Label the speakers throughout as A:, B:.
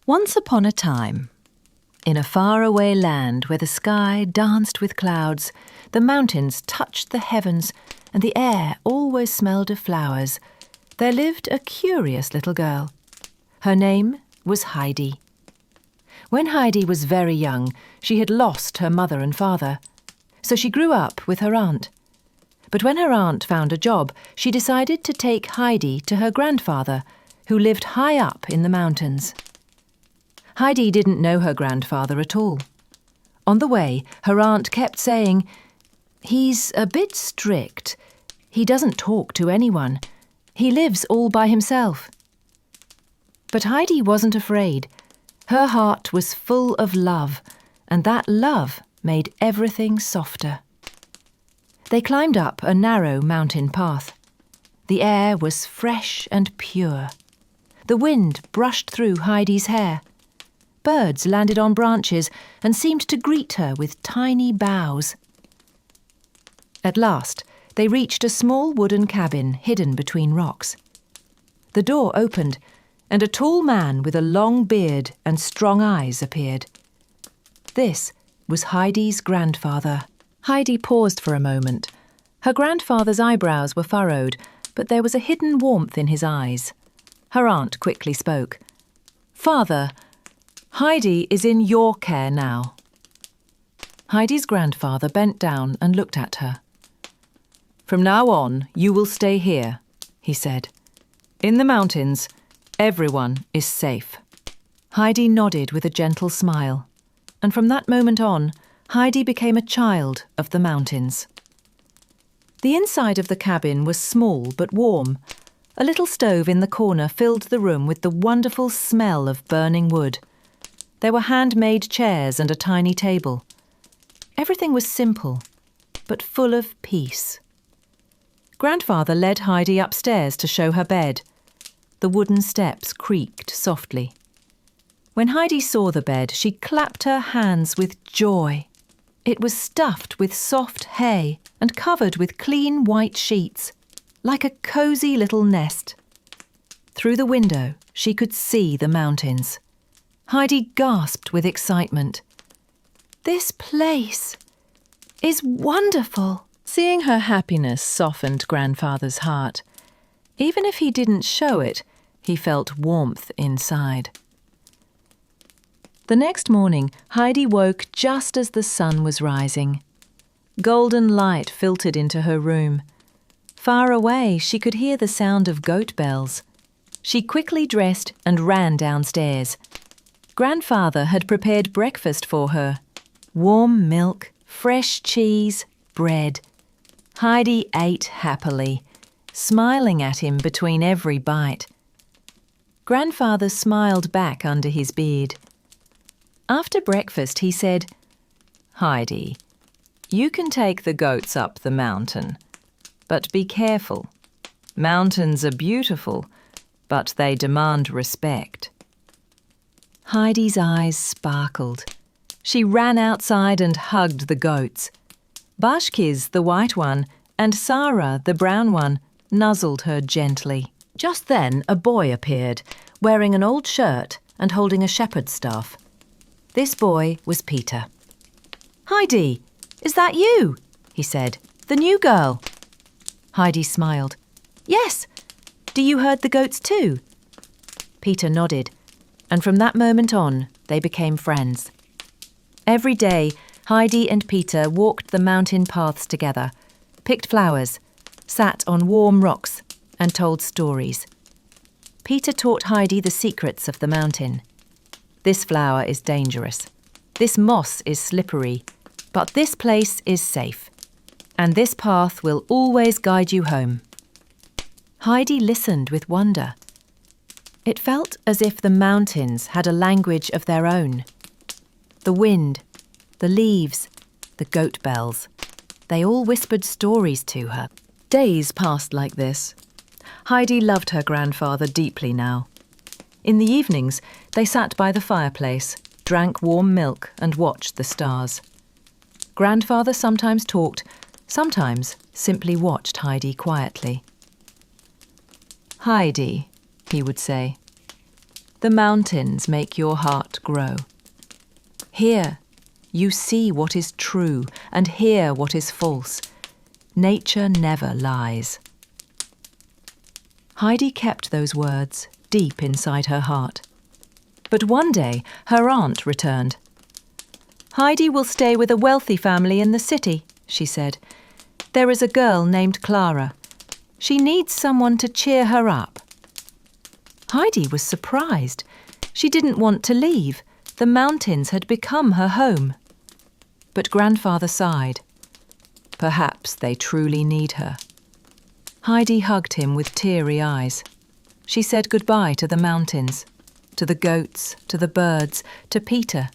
A: Once upon a time, in a faraway land where the sky danced with clouds, the mountains touched the heavens, and the air always smelled of flowers, there lived a curious little girl. Her name was Heidi. When Heidi was very young, she had lost her mother and father, so she grew up with her aunt. But when her aunt found a job, she decided to take Heidi to her grandfather, who lived high up in the mountains. Heidi didn't know her grandfather at all. On the way, her aunt kept saying, "He's a bit strict. He doesn't talk to anyone. He lives all by himself." But Heidi wasn't afraid. Her heart was full of love, and that love made everything softer. They climbed up a narrow mountain path. The air was fresh and pure. The wind brushed through Heidi's hair. Birds landed on branches and seemed to greet her with tiny bows. At last, they reached a small wooden cabin hidden between rocks. The door opened, and a tall man with a long beard and strong eyes appeared. This was Heidi's grandfather. Heidi paused for a moment. Her grandfather's eyebrows were furrowed, but there was a hidden warmth in his eyes. Her aunt quickly spoke. "Father, Heidi is in your care now." Heidi's grandfather bent down and looked at her. "From now on, you will stay here," he said. "In the mountains, everyone is safe." Heidi nodded with a gentle smile, and from that moment on, Heidi became a child of the mountains. The inside of the cabin was small but warm. A little stove in the corner filled the room with the wonderful smell of burning wood. There were handmade chairs and a tiny table. Everything was simple, but full of peace. Grandfather led Heidi upstairs to show her bed. The wooden steps creaked softly. When Heidi saw the bed, she clapped her hands with joy. It was stuffed with soft hay and covered with clean white sheets, like a cosy little nest. Through the window, she could see the mountains. Heidi gasped with excitement. "This place is wonderful!" Seeing her happiness softened Grandfather's heart. Even if he didn't show it, he felt warmth inside. The next morning, Heidi woke just as the sun was rising. Golden light filtered into her room. Far away, she could hear the sound of goat bells. She quickly dressed and ran downstairs. Grandfather had prepared breakfast for her. Warm milk, fresh cheese, bread. Heidi ate happily, smiling at him between every bite. Grandfather smiled back under his beard. After breakfast, he said, "Heidi, you can take the goats up the mountain, but be careful. Mountains are beautiful, but they demand respect." Heidi's eyes sparkled. She ran outside and hugged the goats. Bashkiz, the white one, and Sarah, the brown one, nuzzled her gently. Just then, a boy appeared, wearing an old shirt and holding a shepherd's staff. This boy was Peter. "Heidi, is that you?" he said. "The new girl?" Heidi smiled. "Yes. Do you herd the goats too?" Peter nodded, and from that moment on, they became friends. Every day, Heidi and Peter walked the mountain paths together, picked flowers, sat on warm rocks, and told stories. Peter taught Heidi the secrets of the mountain. This flower is dangerous. This moss is slippery, but this place is safe. And this path will always guide you home. Heidi listened with wonder. It felt as if the mountains had a language of their own. The wind, the leaves, the goat bells. They all whispered stories to her. Days passed like this. Heidi loved her grandfather deeply now. In the evenings, they sat by the fireplace, drank warm milk and watched the stars. Grandfather sometimes talked, sometimes simply watched Heidi quietly. "Heidi," he would say, The mountains make your heart grow. Here, you see what is true and hear what is false. Nature never lies. Heidi kept those words deep inside her heart. But one day, her aunt returned. "Heidi will stay with a wealthy family in the city," she said. "There is a girl named Clara. She needs someone to cheer her up." Heidi was surprised. She didn't want to leave. The mountains had become her home. But grandfather sighed. Perhaps they truly need her. Heidi hugged him with teary eyes. She said goodbye to the mountains, to the goats, to the birds, to Peter.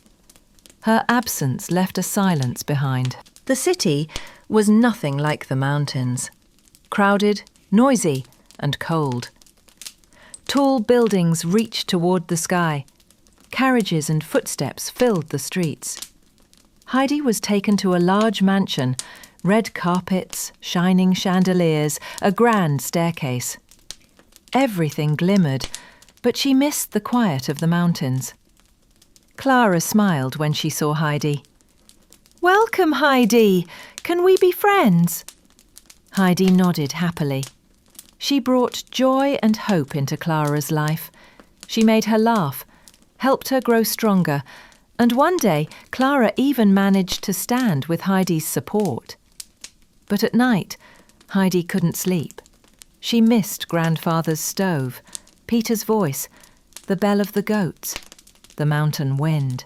A: Her absence left a silence behind. The city was nothing like the mountains. Crowded, noisy, and cold. Tall buildings reached toward the sky. Carriages and footsteps filled the streets. Heidi was taken to a large mansion, red carpets, shining chandeliers, a grand staircase. Everything glimmered, but she missed the quiet of the mountains. Clara smiled when she saw Heidi. "Welcome, Heidi! Can we be friends?" Heidi nodded happily. She brought joy and hope into Clara's life. She made her laugh, helped her grow stronger, and one day Clara even managed to stand with Heidi's support. But at night, Heidi couldn't sleep. She missed grandfather's stove, Peter's voice, the bell of the goats, the mountain wind.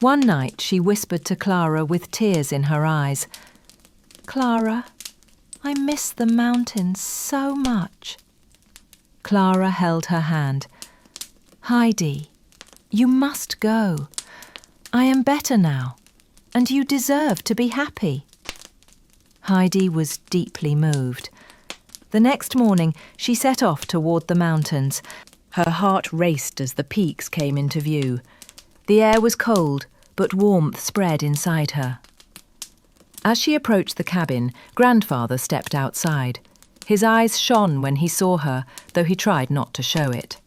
A: One night she whispered to Clara with tears in her eyes, "Clara, I miss the mountains so much." Clara held her hand. "Heidi, you must go. I am better now, and you deserve to be happy." Heidi was deeply moved. The next morning she set off toward the mountains. Her heart raced as the peaks came into view. The air was cold, but warmth spread inside her. As she approached the cabin, grandfather stepped outside. His eyes shone when he saw her, though he tried not to show it.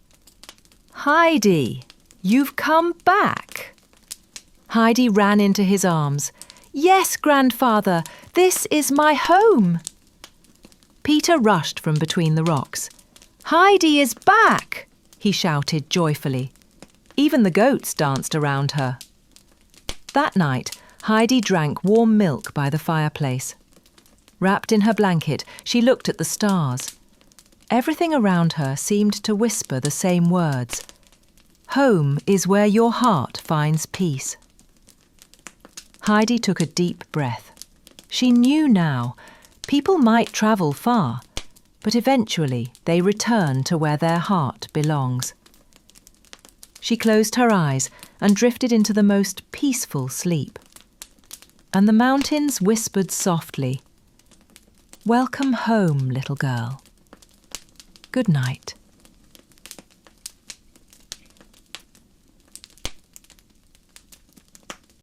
A: "Heidi, you've come back!" Heidi ran into his arms. "Yes, grandfather, this is my home!" Peter rushed from between the rocks. "Heidi is back!" he shouted joyfully. Even the goats danced around her. That night, Heidi drank warm milk by the fireplace. Wrapped in her blanket, she looked at the stars. Everything around her seemed to whisper the same words. Home is where your heart finds peace. Heidi took a deep breath. She knew now, people might travel far, but eventually they return to where their heart belongs. She closed her eyes and drifted into the most peaceful sleep. And the mountains whispered softly, "Welcome home, little girl. Good night."